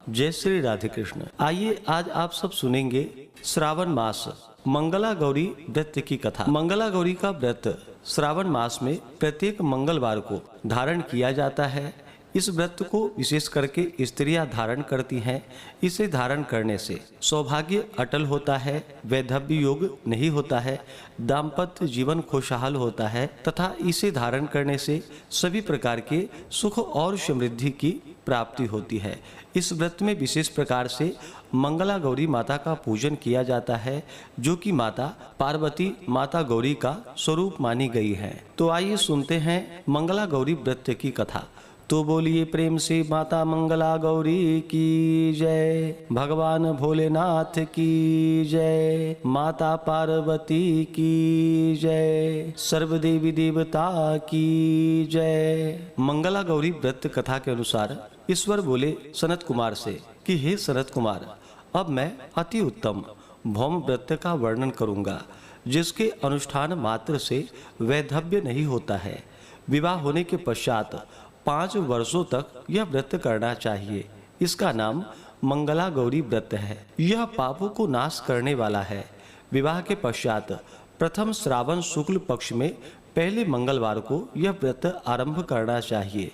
जय श्री राधे कृष्ण। आइए आज आप सब सुनेंगे श्रावण मास मंगला गौरी व्रत की कथा। मंगला गौरी का व्रत श्रावण मास में प्रत्येक मंगलवार को धारण किया जाता है। इस व्रत को विशेष करके स्त्रियां धारण करती हैं। इसे धारण करने से सौभाग्य अटल होता है, वैधव्य योग नहीं होता है, दाम्पत्य जीवन खुशहाल होता है तथा इसे धारण करने से सभी प्रकार के सुख और समृद्धि की प्राप्ति होती है। इस व्रत में विशेष प्रकार से मंगला गौरी माता का पूजन किया जाता है, जो कि माता पार्वती माता गौरी का स्वरूप मानी गई है। तो आइए सुनते हैं मंगला गौरी व्रत की कथा। तो बोलिए प्रेम से माता मंगला गौरी की जय, भगवान भोलेनाथ की जय, माता पार्वती की जय, सर्व देवी देवता की जय। मंगला गौरी व्रत कथा के अनुसार ईश्वर बोले सनत कुमार से कि हे सनत कुमार, अब मैं अति उत्तम भौम व्रत का वर्णन करूंगा, जिसके अनुष्ठान मात्र से वैधव्य नहीं होता है। विवाह होने के पश्चात 5 वर्षों तक यह व्रत करना चाहिए। इसका नाम मंगला गौरी व्रत है। यह पापों को नाश करने वाला है। विवाह के पश्चात प्रथम श्रावण शुक्ल पक्ष में पहले मंगलवार को यह व्रत आरंभ करना चाहिए।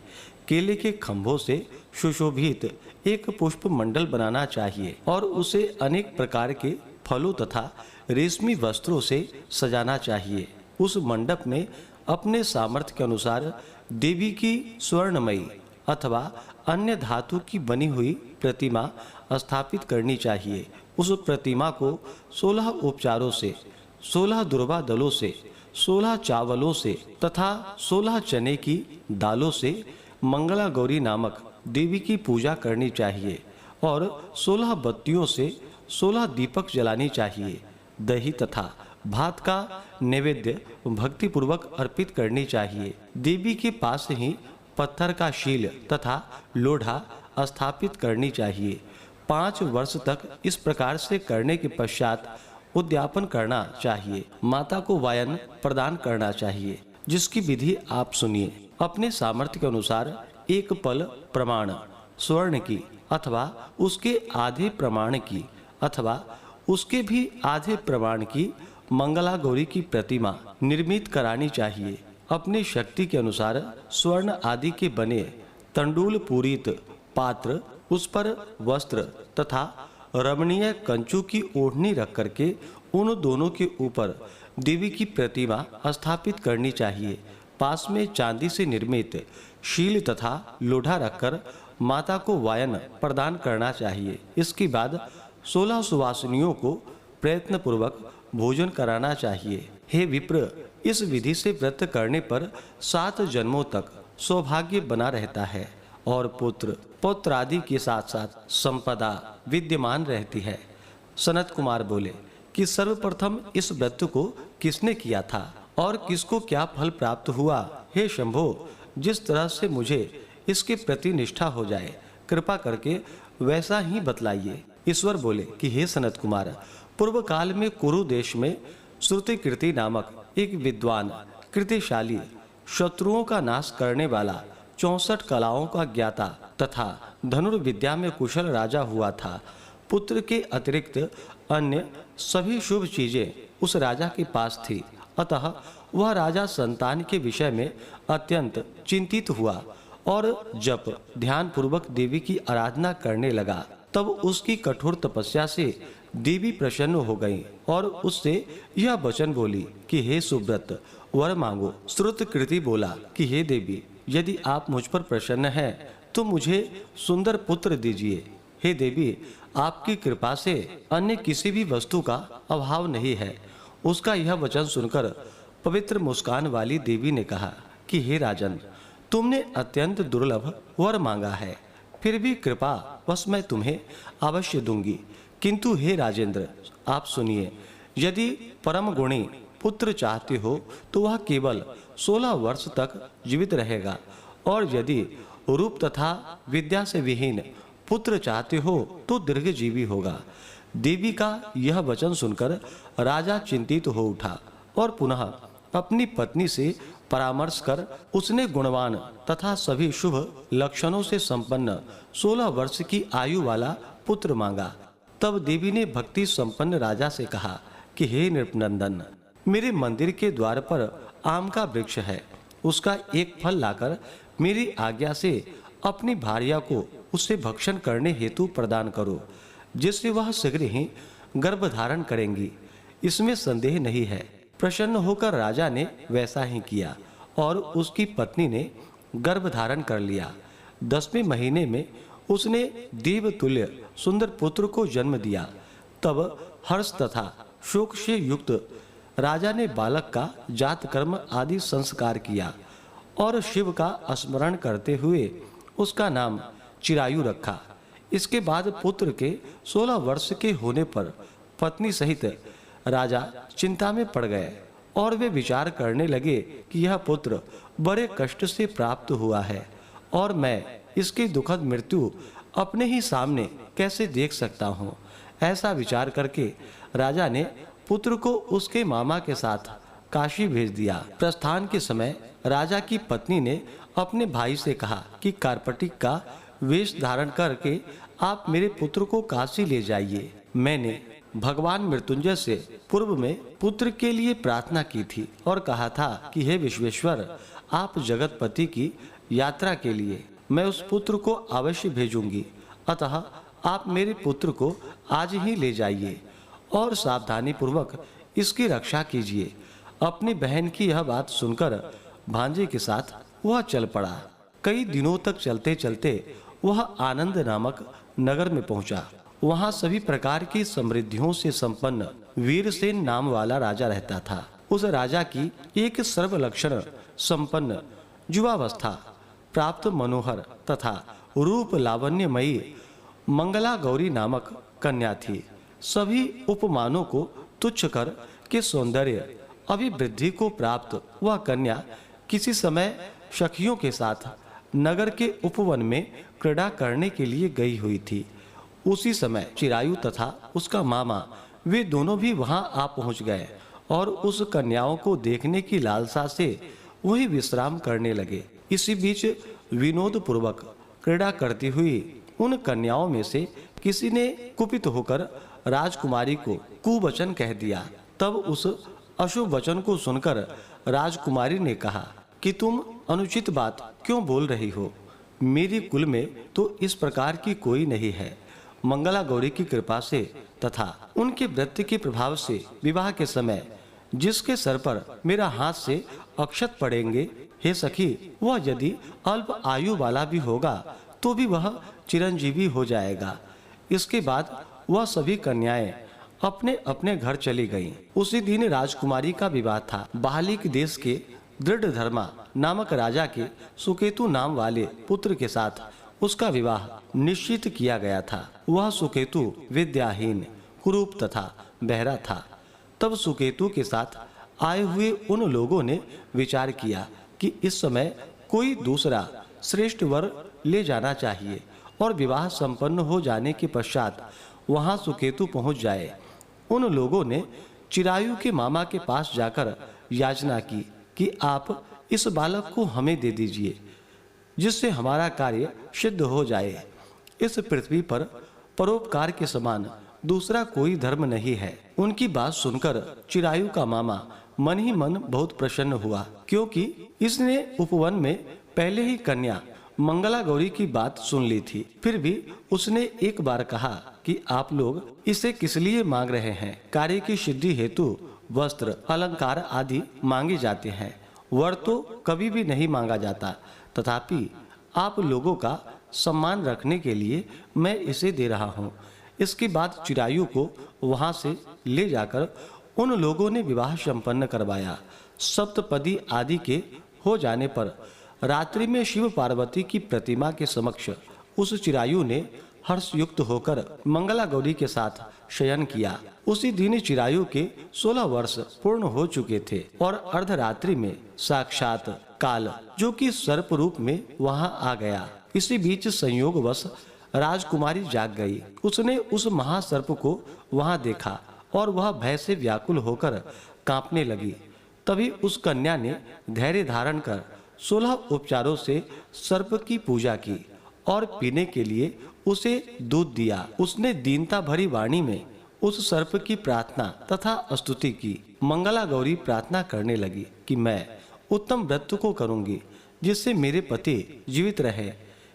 केले के खंभों से सुशोभित एक पुष्प मंडल बनाना चाहिए और उसे अनेक प्रकार के फलों तथा रेशमी वस्त्रों से सजाना चाहिए। उस मंडप में अपने सामर्थ्य के अनुसार देवी की स्वर्णमयी अथवा अन्य धातु की बनी हुई प्रतिमा स्थापित करनी चाहिए। उस प्रतिमा को 16 उपचारों से, 16 दुर्वा दलों से, 16 चावलों से तथा 16 चने की दालों से मंगला गौरी नामक देवी की पूजा करनी चाहिए और 16 बत्तियों से 16 दीपक जलानी चाहिए। दही तथा भात का नैवेद्य भक्ति पूर्वक अर्पित करनी चाहिए। देवी के पास ही पत्थर का शील तथा लोढ़ा स्थापित करनी चाहिए। 5 वर्ष तक इस प्रकार से करने के पश्चात उद्यापन करना चाहिए। माता को वायन प्रदान करना चाहिए, जिसकी विधि आप सुनिए। अपने सामर्थ्य के अनुसार एक पल प्रमाण स्वर्ण की अथवा उसके आधे प्रमाण की अथवा उसके भी आधे प्रमाण की मंगला गौरी की प्रतिमा निर्मित करानी चाहिए। अपनी शक्ति के अनुसार स्वर्ण आदि के बने तंडूल पूरित पात्र, उस पर वस्त्र तथा रमणीय कंचू की ओढ़नी रख करके उन दोनों के ऊपर देवी की प्रतिमा स्थापित करनी चाहिए। पास में चांदी से निर्मित शील तथा लोढ़ा रखकर माता को वायन प्रदान करना चाहिए। इसके बाद 16 सुवासिनियों को प्रयत्न पूर्वक भोजन कराना चाहिए। हे विप्र, इस विधि से व्रत करने पर 7 जन्मों तक सौभाग्य बना रहता है और पुत्र आदि के साथ साथ संपदा विद्यमान रहती है। सनत कुमार बोले कि सर्वप्रथम इस व्रत को किसने किया था और किसको क्या फल प्राप्त हुआ? हे शंभो, जिस तरह से मुझे इसके प्रति निष्ठा हो जाए, कृपा करके वैसा ही बतलाइए। ईश्वर बोले कि हे सनत कुमार, पूर्व काल में कुरु देश में श्रुतिकीर्ति नामक एक विद्वान, कृतिशाली, शत्रुओं का नाश करने वाला, 64 कलाओं का ज्ञाता तथा धनुर्विद्या में कुशल राजा हुआ था। पुत्र के अतिरिक्त अन्य सभी शुभ चीजें उस राजा के पास थी। अतः वह राजा संतान के विषय में अत्यंत चिंतित हुआ और जब ध्यान पूर्वक देवी की आराधना करने लगा, तब उसकी कठोर तपस्या से देवी प्रसन्न हो गई और उससे यह वचन बोली कि हे सुव्रत, वर मांगो। श्रुतकीर्ति बोला कि हे देवी, यदि आप मुझ पर प्रसन्न हैं तो मुझे सुंदर पुत्र दीजिए। हे देवी, आपकी कृपा से अन्य किसी भी वस्तु का अभाव नहीं है। उसका यह वचन सुनकर पवित्र मुस्कान वाली देवी ने कहा कि हे राजन, तुमने अत्यंत दुर्लभ वर मांगा है, फिर भी कृपा बस मैं तुम्हें अवश्य दूंगी। किंतु हे राजेंद्र, आप सुनिए, यदि परम गुणी पुत्र चाहते हो तो वह केवल 16 वर्ष तक जीवित रहेगा, और यदि रूप तथा विद्या से विहीन पुत्र चाहते हो तो दीर्घजीवी होगा। देवी का यह वचन सुनकर राजा चिंतित हो उठा और पुनः अपनी पत्नी से परामर्श कर उसने गुणवान तथा सभी शुभ लक्षणों से संपन्न 16 वर्ष की आयु वाला पुत्र मांगा। तब देवी ने भक्ति संपन्न राजा से कहा कि हे नृपनंदन, मेरे मंदिर के द्वार पर आम का वृक्ष है, उसका एक फल लाकर मेरी आज्ञा से अपनी भार्या को उससे भक्षण करने हेतु प्रदान करो, जिससे वह शीघ्र ही गर्भ धारण करेंगी, इसमें संदेह नहीं है। प्रसन्न होकर राजा ने वैसा ही किया और उसकी पत्नी ने गर्भ धारण कर लिया। 10वें महीने में उसने देवतुल्य सुंदर पुत्र को जन्म दिया। तब हर्ष तथा शोक से युक्त राजा ने बालक का जात कर्म आदि संस्कार किया और शिव का स्मरण करते हुए उसका नाम चिरायु रखा। इसके बाद पुत्र के 16 वर्ष के होने पर पत्नी सहित राजा चिंता में पड़ गए और वे विचार करने लगे कि यह पुत्र बड़े कष्ट से प्राप्त हुआ है और मैं इसकी दुखद मृत्यु अपने ही सामने कैसे देख सकता हूँ। ऐसा विचार करके राजा ने पुत्र को उसके मामा के साथ काशी भेज दिया। प्रस्थान के समय राजा की पत्नी ने अपने भाई से कहा कि कार्पटिक का वेश धारण करके आप मेरे पुत्र को काशी ले जाइए। मैंने भगवान मृत्युंजय से पूर्व में पुत्र के लिए प्रार्थना की थी और कहा था कि हे विश्वेश्वर, आप जगतपति की यात्रा के लिए मैं उस पुत्र को अवश्य भेजूंगी, अतः आप मेरे पुत्र को आज ही ले जाइए और सावधानी पूर्वक इसकी रक्षा कीजिए। अपनी बहन की यह बात सुनकर भांजे के साथ वह चल पड़ा। कई दिनों तक चलते चलते वह आनंद नामक नगर में पहुंचा। वहां सभी प्रकार की समृद्धियों से संपन्न वीरसेन नाम वाला राजा रहता था। उस राजा की एक सर्वलक्षण संपन्न युवावस्था प्राप्त मनोहर तथा रूप लावण्यमयी मंगला गौरी नामक कन्या थी। सभी उपमानों को तुच्छ कर के सौंदर्य अभिवृद्धि को प्राप्त वह कन्या किसी समय सखियों के साथ नगर के उपवन में क्रीड़ा करने के लिए गई हुई थी। उसी समय चिरायु तथा उसका मामा वे दोनों भी वहां आ पहुंच गए और उस कन्याओं को देखने की लालसा से वही विश्राम करने लगे। इसी बीच विनोद पूर्वक क्रीड़ा करती हुई उन कन्याओं में से किसी ने कुपित होकर राजकुमारी को कुवचन कह दिया। तब उस अशुभ वचन को सुनकर राजकुमारी ने कहा कि तुम अनुचित बात क्यों बोल रही हो? मेरी कुल में तो इस प्रकार की कोई नहीं है। मंगला गौरी की कृपा से तथा उनके व्रत के प्रभाव से विवाह के समय जिसके सर पर मेरा हाथ से अक्षत पड़ेंगे, हे सखी, वह यदि अल्प आयु वाला भी होगा तो भी वह चिरंजीवी हो जाएगा। इसके बाद वह सभी कन्याएं अपने अपने घर चली गईं। उसी दिन राजकुमारी का विवाह था। बाहलिक देश के दृढ़धर्मा नामक राजा के सुकेतु नाम वाले पुत्र के साथ उसका विवाह निश्चित किया गया था। वह सुकेतु विद्याहीन, कुरूप तथा बहरा था। तब सुकेतु के साथ आए हुए उन लोगों ने विचार किया कि इस समय कोई दूसरा श्रेष्ठ वर ले जाना चाहिए और विवाह संपन्न हो जाने के पश्चात वहां सुकेतु पहुंच जाए। उन लोगों ने चिरायु के मामा के पास जाकर याचना की कि आप इस बालक को हमें दे दीजिए, जिससे हमारा कार्य सिद्ध हो जाए। इस पृथ्वी पर परोपकार के समान दूसरा कोई धर्म नहीं है। उनकी बात सुनकर चिरायु का मामा मन ही मन बहुत प्रसन्न हुआ, क्योंकि इसने उपवन में पहले ही कन्या मंगला गौरी की बात सुन ली थी। फिर भी उसने एक बार कहा कि आप लोग इसे किस लिए मांग रहे हैं? कार्य की सिद्धि हेतु वस्त्र, अलंकार आदि मांगे जाते हैं, वर तो कभी भी नहीं मांगा जाता। तथापि आप लोगों का सम्मान रखने के लिए मैं इसे दे रहा हूँ। इसके बाद चिरायु को वहां से ले जाकर उन लोगों ने विवाह संपन्न करवाया। सप्तपदी आदि के हो जाने पर रात्रि में शिव पार्वती की प्रतिमा के समक्ष उस चिरायु ने हर्षयुक्त होकर मंगला गौरी के साथ शयन किया। उसी दिन चिरायु के 16 वर्ष पूर्ण हो चुके थे और अर्धरात्रि में साक्षात काल, जो कि सर्प रूप में वहां आ गया। इसी बीच संयोगवश राजकुमारी जाग गई। उसने उस महासर्प को वहां देखा और वह भय से व्याकुल होकर कांपने लगी। तभी उस कन्या ने धैर्य धारण कर 16 उपचारों से सर्प की पूजा की और पीने के लिए उसे दूध दिया। उसने दीनता भरी वाणी में उस सर्प की प्रार्थना तथा स्तुति की। मंगला गौरी प्रार्थना करने लगी कि मैं उत्तम व्रत को करूंगी जिससे मेरे पति जीवित रहे।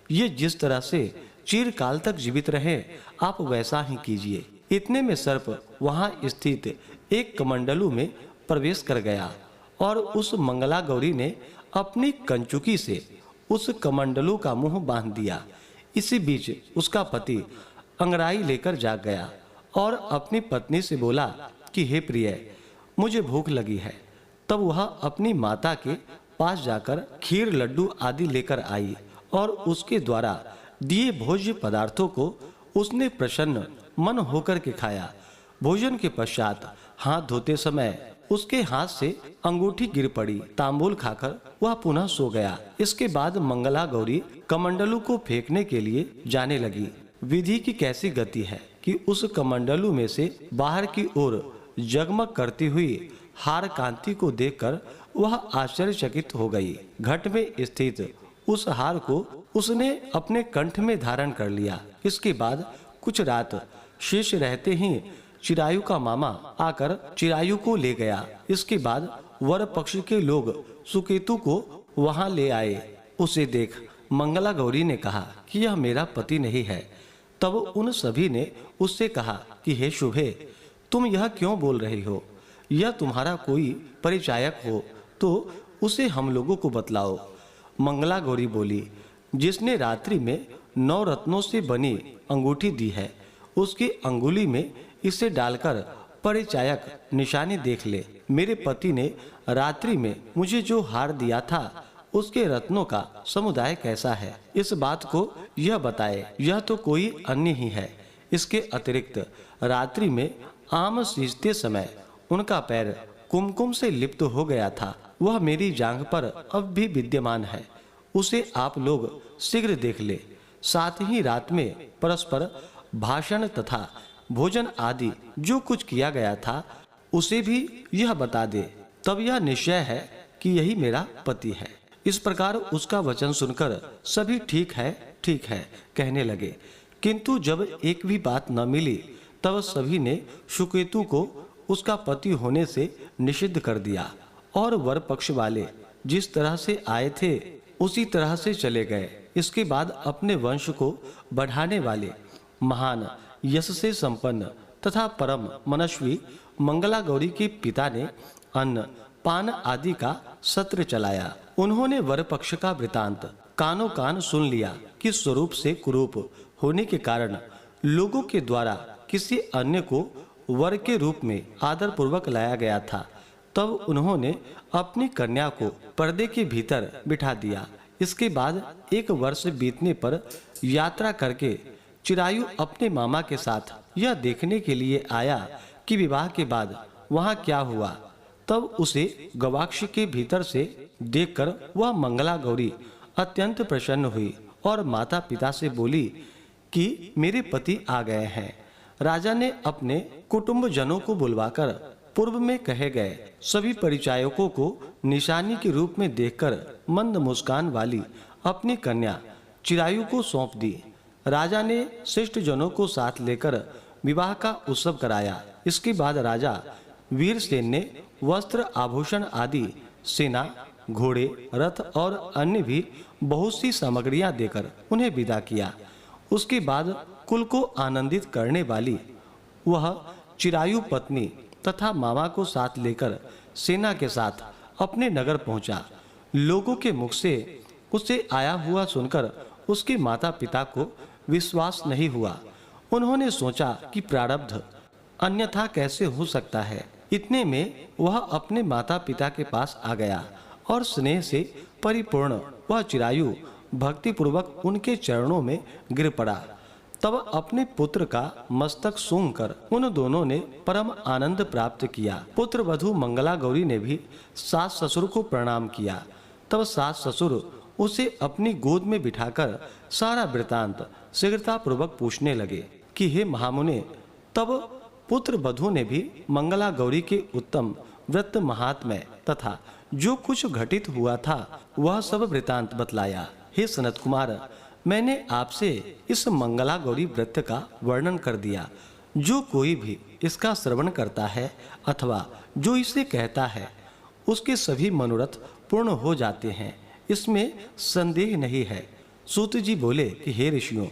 ये जिस तरह से चिरकाल तक जीवित रहे आप वैसा ही कीजिए। इतने में सर्प वहां स्थित एक कमंडलू में प्रवेश कर गया और उस मंगला गौरी ने अपनी कंचुकी से उस कमंडलू का मुंह बांध दिया। इसी बीच उसका पति अंगड़ाई लेकर जाग गया और अपनी पत्नी से बोला कि हे प्रिय, मुझे भूख लगी है। तब वह अपनी माता के पास जाकर खीर लड्डू आदि लेकर आई और उसके द्वारा दिए भोज्य पदार्थों को उसने प्रसन्न मन होकर के खाया। भोजन के पश्चात हाथ धोते समय उसके हाथ से अंगूठी गिर पड़ी। तांबूल खाकर वह पुनः सो गया। इसके बाद मंगला गौरी कमंडलू को फेंकने के लिए जाने लगी। विधि की कैसी गति है कि उस कमंडलू में से बाहर की ओर जगमग करती हुई हार कांति को देखकर वह आश्चर्यचकित हो गई। घट में स्थित उस हार को उसने अपने कंठ में धारण कर लिया। इसके बाद कुछ रात शेष रहते ही चिरायु का मामा आकर चिरायु को ले गया। इसके बाद वर पक्ष के लोग सुकेतु को वहां ले आए। उसे देख मंगला गौरी ने कहा कि यह मेरा पति नहीं है। तब उन सभी ने उससे कहा कि हे शुभे, तुम यह क्यों बोल रही हो? यह तुम्हारा कोई परिचायक हो तो उसे हम लोगों को बतलाओ। मंगला गौरी बोली, जिसने रात्रि में 9 रत्नों से बनी अंगूठी दी है उसकी अंगुली में इसे डालकर परिचायक निशानी देख ले। मेरे पति ने रात्रि में मुझे जो हार दिया था उसके रत्नों का समुदाय कैसा है, इस बात को यह बताए। यह तो कोई अन्य ही है। इसके अतिरिक्त रात्रि में आम सींचते समय उनका पैर कुमकुम से लिप्त हो गया था। वह मेरी जांघ पर अब भी विद्यमान है। उसे आप लोग शीघ्र देख ले। साथ ही रात में परस्पर भाषण तथा भोजन आदि जो कुछ किया गया था उसे भी यह बता दे। तब यह निश्चय है कि यही मेरा पति है। इस प्रकार उसका वचन सुनकर सभी ठीक है कहने लगे। किंतु जब एक भी बात न मिली तब सभी ने सुकेतु को उसका पति होने से निषिद्ध कर दिया और वर पक्ष वाले जिस तरह से आए थे उसी तरह से चले गए। इसके बाद अपने वंश को बढ़ाने वाले महान यश से संपन्न तथा परम मनस्वी मंगला गौरी के पिता ने अन्न पान आदि का सत्र चलाया। उन्होंने वर पक्ष का वृतांत कानों कान सुन लिया कि स्वरूप से कुरूप होने के कारण लोगों के द्वारा किसी अन्य को वर के रूप में आदर पूर्वक लाया गया था। तब उन्होंने अपनी कन्या को पर्दे के भीतर बिठा दिया। इसके बाद 1 वर्ष बीतने पर यात्रा करके चिरायु अपने मामा के साथ यह देखने के लिए आया कि विवाह के बाद वहां क्या हुआ। तब उसे गवाक्ष के भीतर से देखकर वह मंगला गौरी अत्यंत प्रसन्न हुई और माता पिता से बोली कि मेरे पति आ गए हैं। राजा ने अपने कुटुंब जनों को बुलवाकर पूर्व में कहे गए सभी परिचायकों को निशानी के रूप में देखकर मंद मुस्कान वाली अपनी कन्या चिरायु को सौंप दी। राजा ने श्रेष्ठ जनों को साथ लेकर विवाह का उत्सव कराया। इसके बाद राजा वीरसेन ने वस्त्र आभूषण आदि सेना घोड़े रथ और अन्य भी बहुत सी सामग्रियां देकर उन्हें विदा किया। उसके बाद कुल को आनंदित करने वाली वह चिरायु पत्नी तथा मामा को साथ लेकर सेना के साथ अपने नगर पहुंचा। लोगों के मुख से उसे आया हुआ सुनकर उसके माता पिता को विश्वास नहीं हुआ। उन्होंने सोचा कि प्रारब्ध अन्यथा कैसे हो सकता है। इतने में वह अपने माता पिता के पास आ गया और स्नेह से परिपूर्ण वह चिरायु भक्ति पूर्वक उनके चरणों में गिर पड़ा। तब अपने पुत्र का मस्तक सूंघकर उन दोनों ने परम आनंद प्राप्त किया। पुत्र वधू मंगला गौरी ने भी सास ससुर को प्रणाम किया। तब सास ससुर उसे अपनी गोद में बिठाकर सारा वृतांत शीघ्रता पूर्वक पूछने लगे कि हे महामुने। तब पुत्र वधू ने भी मंगला गौरी के उत्तम व्रत महात्म्य तथा जो कुछ घटित हुआ था वह सब वृतांत बतलाया। हे सनत कुमार, मैंने आपसे इस मंगला गौरी व्रत का वर्णन कर दिया। जो कोई भी इसका श्रवण करता है अथवा जो इसे कहता है उसके सभी मनोरथ पूर्ण हो जाते हैं, इसमें संदेह नहीं है। सूत जी बोले कि हे ऋषियों,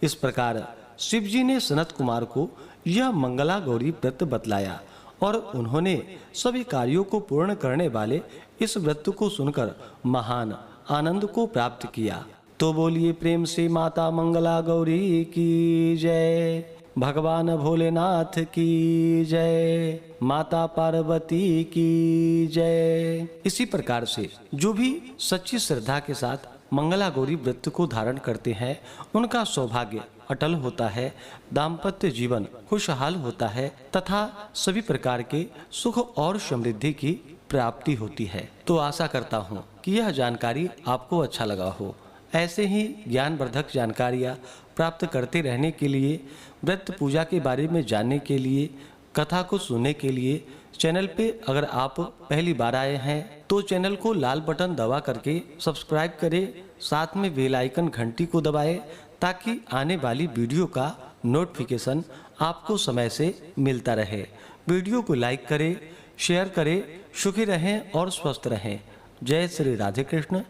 इस प्रकार शिव जी ने सनत कुमार को यह मंगला गौरी व्रत बतलाया और उन्होंने सभी कार्यों को पूर्ण करने वाले इस व्रत को सुनकर महान आनंद को प्राप्त किया। तो बोलिए प्रेम से माता मंगला गौरी की जय, भगवान भोलेनाथ की जय, माता पार्वती की जय। इसी प्रकार से जो भी सच्ची श्रद्धा के साथ मंगला गौरी व्रत को धारण करते हैं उनका सौभाग्य अटल होता है, दाम्पत्य जीवन खुशहाल होता है तथा सभी प्रकार के सुख और समृद्धि की प्राप्ति होती है। तो आशा करता हूँ कि यह जानकारी आपको अच्छा लगा हो। ऐसे ही ज्ञानवर्धक जानकारियाँ प्राप्त करते रहने के लिए, व्रत पूजा के बारे में जानने के लिए, कथा को सुनने के लिए चैनल पे अगर आप पहली बार आए हैं तो चैनल को लाल बटन दबा करके सब्सक्राइब करें, साथ में बेल आइकन घंटी को दबाएं ताकि आने वाली वीडियो का नोटिफिकेशन आपको समय से मिलता रहे। वीडियो को लाइक करें, शेयर करें। सुखी रहें और स्वस्थ रहें। जय श्री राधे कृष्ण।